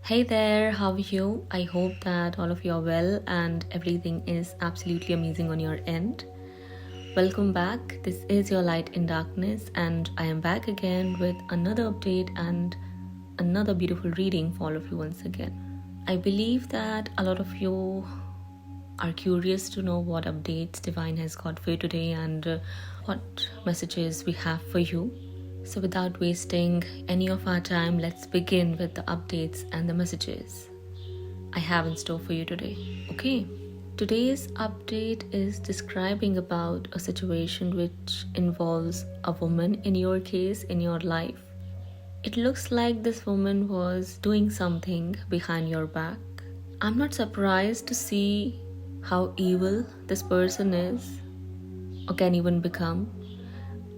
Hey there, how are you? I hope that all of you are well and everything is absolutely amazing on your end. Welcome back. This is your Light in Darkness, and I am back again with another update and another beautiful reading for all of you once again. I believe that a lot of you are curious to know what updates Divine has got for you today and what messages we have for you. So without wasting any of our time, let's begin with the updates and the messages I have in store for you today. Okay, today's update is describing about a situation which involves a woman in your case, in your life. It looks like this woman was doing something behind your back. I'm not surprised to see how evil this person is or can even become.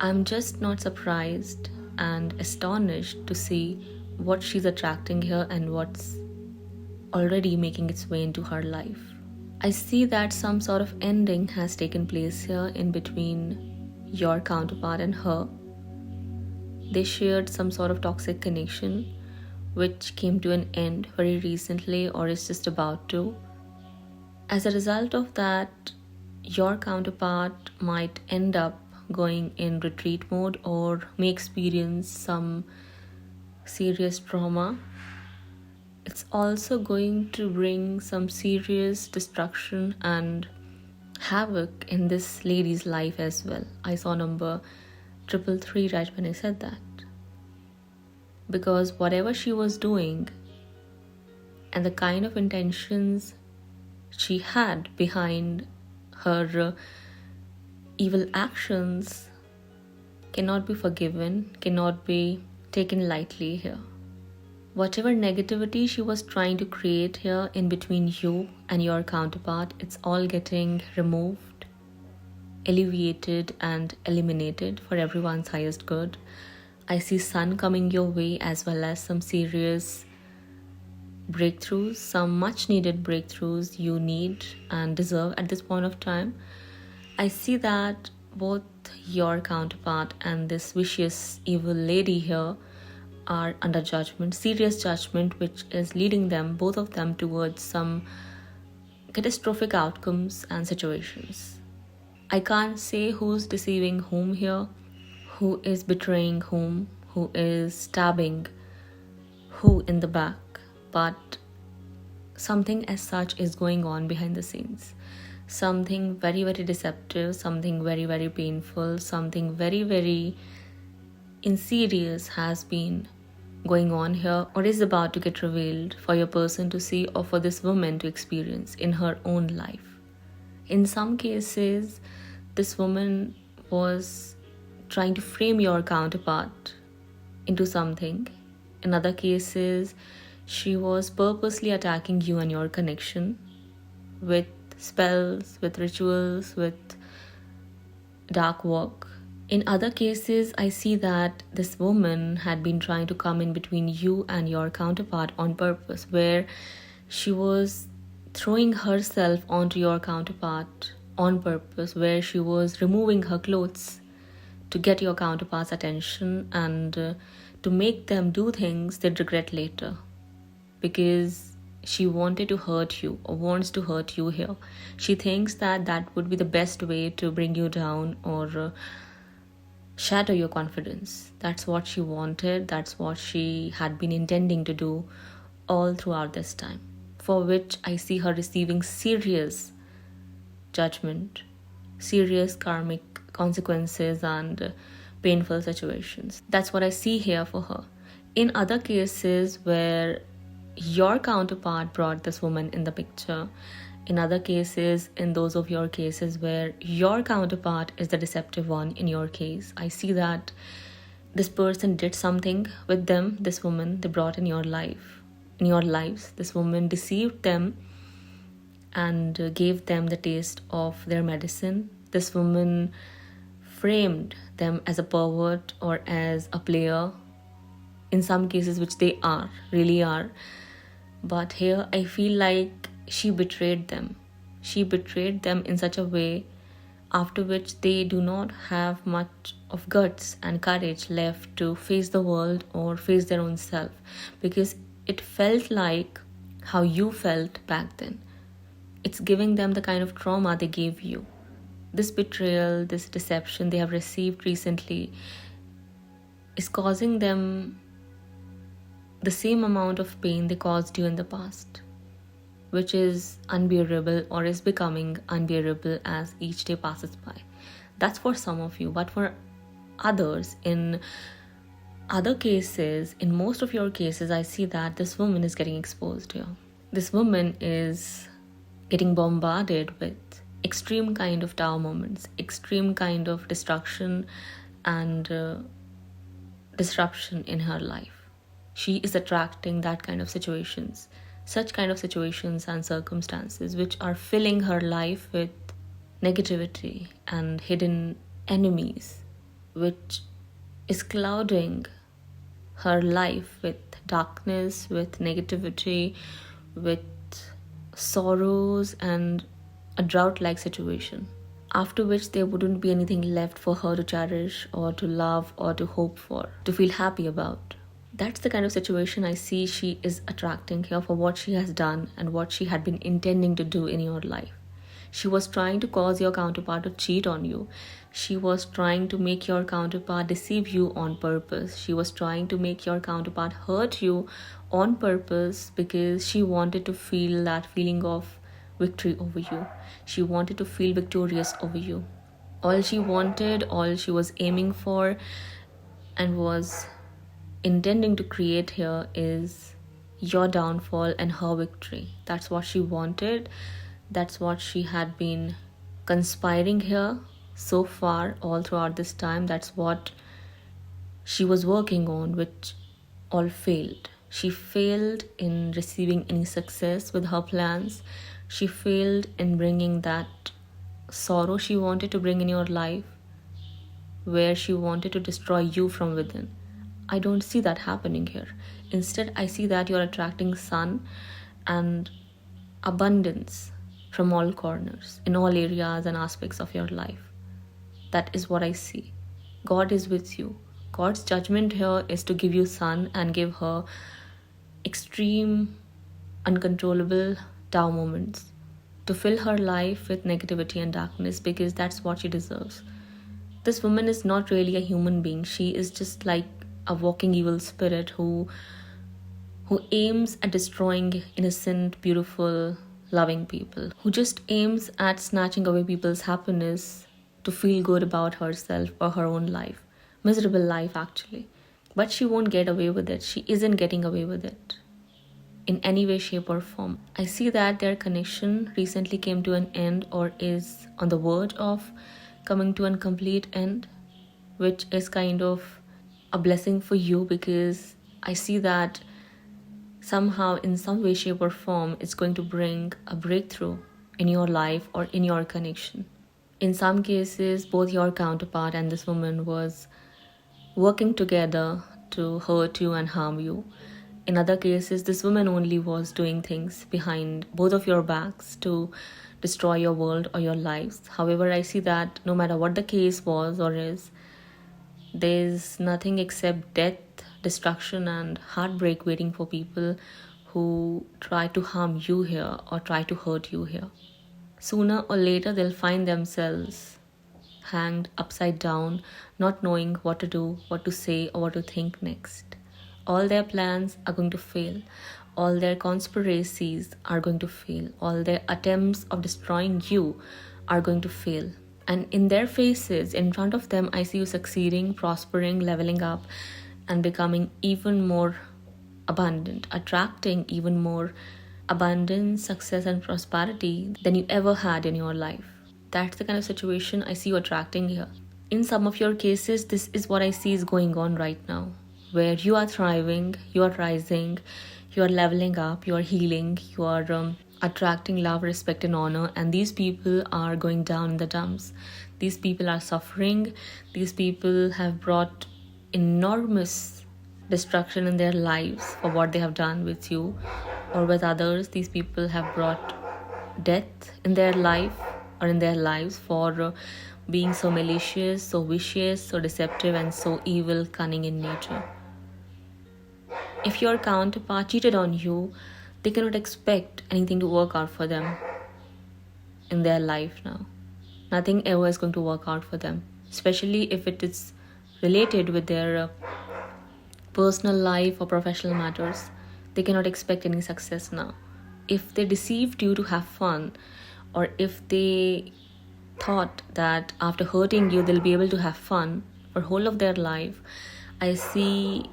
I'm just not surprised and astonished to see what she's attracting here and what's already making its way into her life. I see that some sort of ending has taken place here in between your counterpart and her. They shared some sort of toxic connection which came to an end very recently or is just about to. As a result of that, your counterpart might end up going in retreat mode or may experience some serious trauma. It's also going to bring some serious destruction and havoc in this lady's life as well. I saw number 333 right when I said that. Because whatever she was doing and the kind of intentions she had behind her evil actions cannot be forgiven, cannot be taken lightly here. Whatever negativity she was trying to create here in between you and your counterpart, it's all getting removed, alleviated and eliminated for everyone's highest good. I see sun coming your way as well as some serious breakthroughs, some much needed breakthroughs you need and deserve at this point of time. I see that both your counterpart and this vicious evil lady here are under judgment, serious judgment, which is leading them, both of them, towards some catastrophic outcomes and situations. I can't say who's deceiving whom here, who is betraying whom, who is stabbing who in the back, but something as such is going on behind the scenes. Something very, very deceptive, something very, very painful, something very, very insidious has been going on here or is about to get revealed for your person to see or for this woman to experience in her own life. In some cases, this woman was trying to frame your counterpart into something. In other cases, she was purposely attacking you and your connection with spells, with rituals, with dark work. In other cases, I see that this woman had been trying to come in between you and your counterpart on purpose, where she was throwing herself onto your counterpart on purpose, where she was removing her clothes to get your counterpart's attention and to make them do things they'd regret later, because she wanted to hurt you or wants to hurt you here. She thinks that that would be the best way to bring you down or shatter your confidence. That's what she wanted. That's what she had been intending to do all throughout this time, for which I see her receiving serious judgment, serious karmic consequences and painful situations. That's what I see here for her. In other cases where your counterpart brought this woman in the picture, in other cases, in those of your cases where your counterpart is the deceptive one in your case, I see that this person did something with them, this woman they brought in your life, in your lives. This woman deceived them and gave them the taste of their medicine. This woman framed them as a pervert or as a player, in some cases, which they are, really are. But here I feel like she betrayed them. She betrayed them in such a way after which they do not have much of guts and courage left to face the world or face their own self. Because it felt like how you felt back then. It's giving them the kind of trauma they gave you. This betrayal, this deception they have received recently is causing them the same amount of pain they caused you in the past, which is unbearable or is becoming unbearable as each day passes by. That's for some of you, but for others, in other cases, in most of your cases, I see that this woman is getting exposed here. This woman is getting bombarded with extreme kind of tower moments, extreme kind of destruction and disruption in her life. She is attracting that kind of situations, such kind of situations and circumstances which are filling her life with negativity and hidden enemies, which is clouding her life with darkness, with negativity, with sorrows and a drought-like situation, after which there wouldn't be anything left for her to cherish or to love or to hope for, to feel happy about. That's the kind of situation I see she is attracting here for what she has done and what she had been intending to do in your life. She was trying to cause your counterpart to cheat on you. She was trying to make your counterpart deceive you on purpose. She was trying to make your counterpart hurt you on purpose because she wanted to feel that feeling of victory over you. She wanted to feel victorious over you. All she wanted, all she was aiming for and was intending to create here is your downfall and her victory. That's what she wanted. That's what she had been conspiring here so far, all throughout this time. That's what she was working on, which all failed. She failed in receiving any success with her plans. She failed in bringing that sorrow she wanted to bring in your life, where she wanted to destroy you from within. I don't see that happening here. Instead, I see that you're attracting sun and abundance from all corners, in all areas and aspects of your life. That is what I see. God is with you. God's judgment here is to give you sun and give her extreme, uncontrollable Tao moments, to fill her life with negativity and darkness, because that's what she deserves. This woman is not really a human being. She is just like a walking evil spirit who aims at destroying innocent, beautiful, loving people, who just aims at snatching away people's happiness to feel good about herself or her own life. Miserable life, actually. But she won't get away with it. She isn't getting away with it in any way, shape or form. I see that their connection recently came to an end or is on the verge of coming to a complete end, which is kind of a blessing for you, because I see that somehow, in some way, shape or form, it's going to bring a breakthrough in your life or in your connection. In some cases, both your counterpart and this woman was working together to hurt you and harm you. In other cases, this woman only was doing things behind both of your backs to destroy your world or your lives. However, I see that no matter what the case was or is, there's nothing except death, destruction and heartbreak waiting for people who try to harm you here or try to hurt you here. Sooner or later, they'll find themselves hanged upside down, not knowing what to do, what to say or what to think next. All their plans are going to fail. All their conspiracies are going to fail. All their attempts of destroying you are going to fail. And in their faces, in front of them, I see you succeeding, prospering, leveling up, and becoming even more abundant, attracting even more abundance, success, and prosperity than you ever had in your life. That's the kind of situation I see you attracting here. In some of your cases, this is what I see is going on right now, where you are thriving, you are rising, you are leveling up, you are healing, you are attracting love, respect, and honor, and these people are going down in the dumps. These people are suffering. These people have brought enormous destruction in their lives for what they have done with you or with others. These people have brought death in their life or in their lives for being so malicious, so vicious, so deceptive, and so evil, cunning in nature. If your counterpart cheated on you, they cannot expect anything to work out for them in their life now. Nothing ever is going to work out for them, especially if it is related with their personal life or professional matters. They cannot expect any success now. If they deceived you to have fun, or if they thought that after hurting you they'll be able to have fun for whole of their life, I see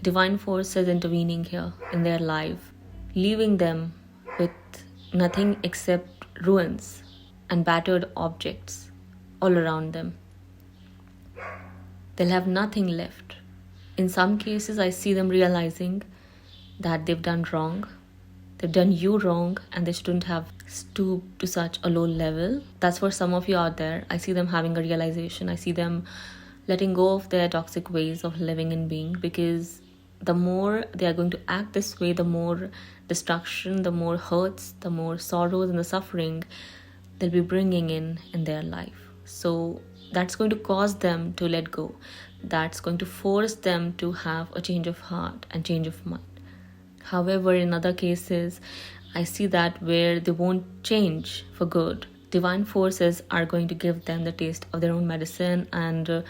divine forces intervening here in their life, leaving them with nothing except ruins and battered objects all around them. They'll have nothing left. In some cases, I see them realizing that they've done wrong. They've done you wrong and they shouldn't have stooped to such a low level. That's for some of you out there. I see them having a realization. I see them letting go of their toxic ways of living and being, because the more they are going to act this way, the more destruction, the more hurts, the more sorrows and the suffering they'll be bringing in their life. So that's going to cause them to let go. That's going to force them to have a change of heart and change of mind. However, in other cases, I see that where they won't change for good, divine forces are going to give them the taste of their own medicine and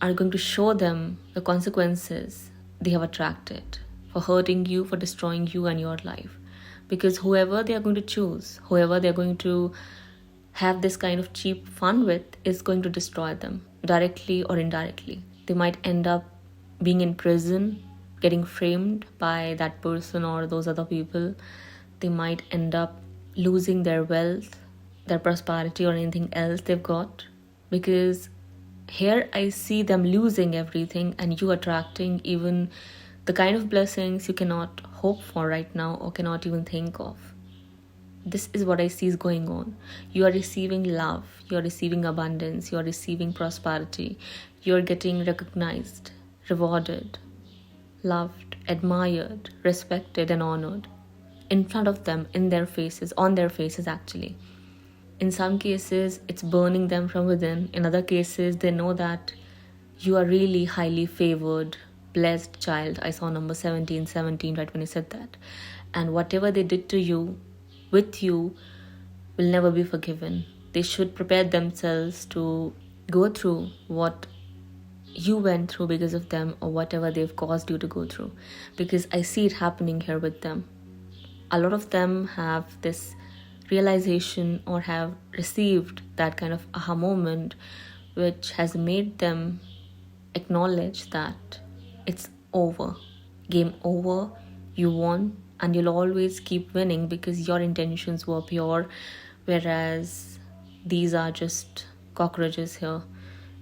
are going to show them the consequences they have attracted for hurting you, for destroying you and your life. Because whoever they are going to choose, whoever they are going to have this kind of cheap fun with, is going to destroy them directly or indirectly. They might end up being in prison, getting framed by that person or those other people. They might end up losing their wealth, their prosperity, or anything else they've got, because here I see them losing everything and you attracting even the kind of blessings you cannot hope for right now or cannot even think of. This is what I see is going on. You are receiving love, you are receiving abundance, you are receiving prosperity, you are getting recognized, rewarded, loved, admired, respected and honored in front of them, in their faces, on their faces actually. In some cases, it's burning them from within. In other cases, they know that you are really highly favored, blessed child. I saw number 17 right when I said that. And whatever they did to you, with you, will never be forgiven. They should prepare themselves to go through what you went through because of them, or whatever they've caused you to go through. Because I see it happening here with them. A lot of them have this realization or have received that kind of aha moment, which has made them acknowledge that it's over, game over, you won, and you'll always keep winning because your intentions were pure, whereas these are just cockroaches here,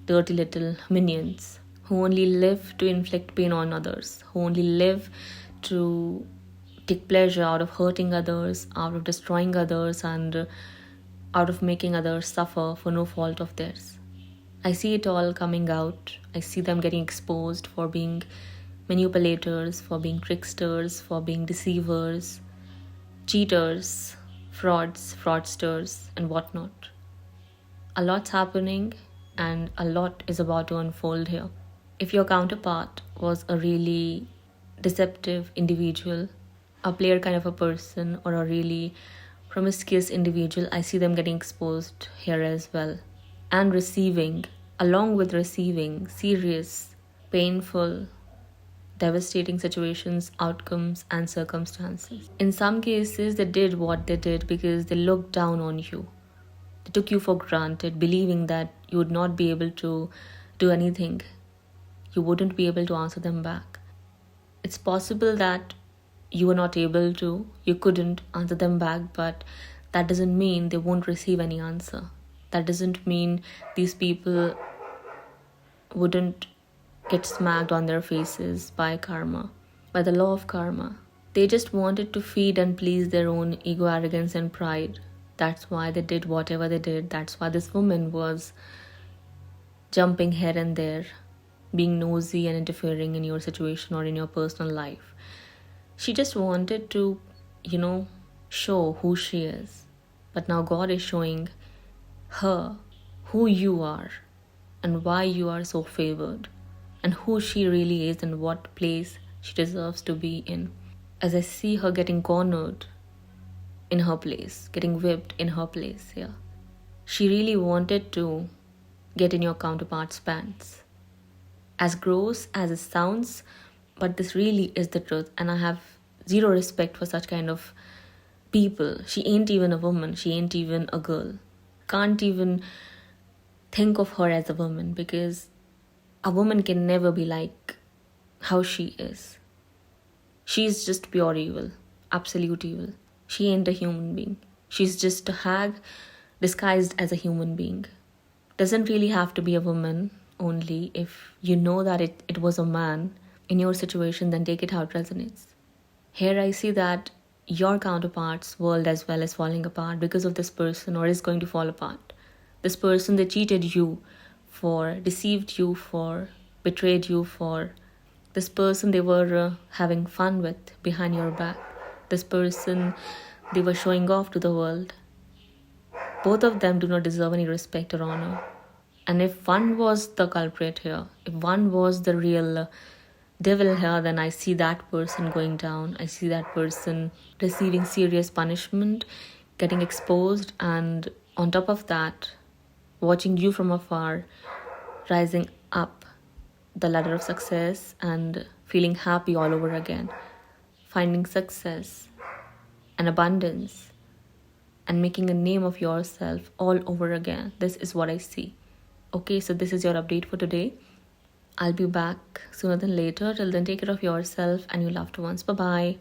dirty little minions who only live to inflict pain on others, who only live to take pleasure out of hurting others, out of destroying others, and out of making others suffer for no fault of theirs. I see it all coming out. I see them getting exposed for being manipulators, for being tricksters, for being deceivers, cheaters, frauds, fraudsters, and whatnot. A lot's happening and a lot is about to unfold here. If your counterpart was a really deceptive individual, a player kind of a person, or a really promiscuous individual, I see them getting exposed here as well. And receiving, along with receiving, serious, painful, devastating situations, outcomes, and circumstances. In some cases, they did what they did because they looked down on you. They took you for granted, believing that you would not be able to do anything. You wouldn't be able to answer them back. It's possible that you were not able to, you couldn't answer them back, but that doesn't mean they won't receive any answer. That doesn't mean these people wouldn't get smacked on their faces by karma, by the law of karma. They just wanted to feed and please their own ego, arrogance, and pride. That's why they did whatever they did. That's why this woman was jumping here and there, being nosy and interfering in your situation or in your personal life. She just wanted to, show who she is. But now God is showing her who you are and why you are so favored and who she really is and what place she deserves to be in. As I see her getting cornered in her place, getting whipped in her place here. She really wanted to get in your counterpart's pants. As gross as it sounds, but this really is the truth, and I have zero respect for such kind of people. She ain't even a woman, she ain't even a girl. Can't even think of her as a woman, because a woman can never be like how she is. She's just pure evil, absolute evil. She ain't a human being. She's just a hag disguised as a human being. Doesn't really have to be a woman only. If you know that it was a man in your situation, then take it how it resonates. Here I see that your counterpart's world as well is falling apart because of this person, or is going to fall apart. This person, they cheated you for, deceived you for, betrayed you for. This person they were having fun with behind your back. This person they were showing off to the world. Both of them do not deserve any respect or honor. And if one was the culprit here, if one was the real devil here, then I see that person going down. I see that person receiving serious punishment, getting exposed, and on top of that, watching you from afar, rising up the ladder of success and feeling happy all over again, finding success and abundance and making a name of yourself all over again. This is what I see. Okay, so this is your update for today. I'll be back sooner than later. Till then, take care of yourself and your loved ones. Bye-bye.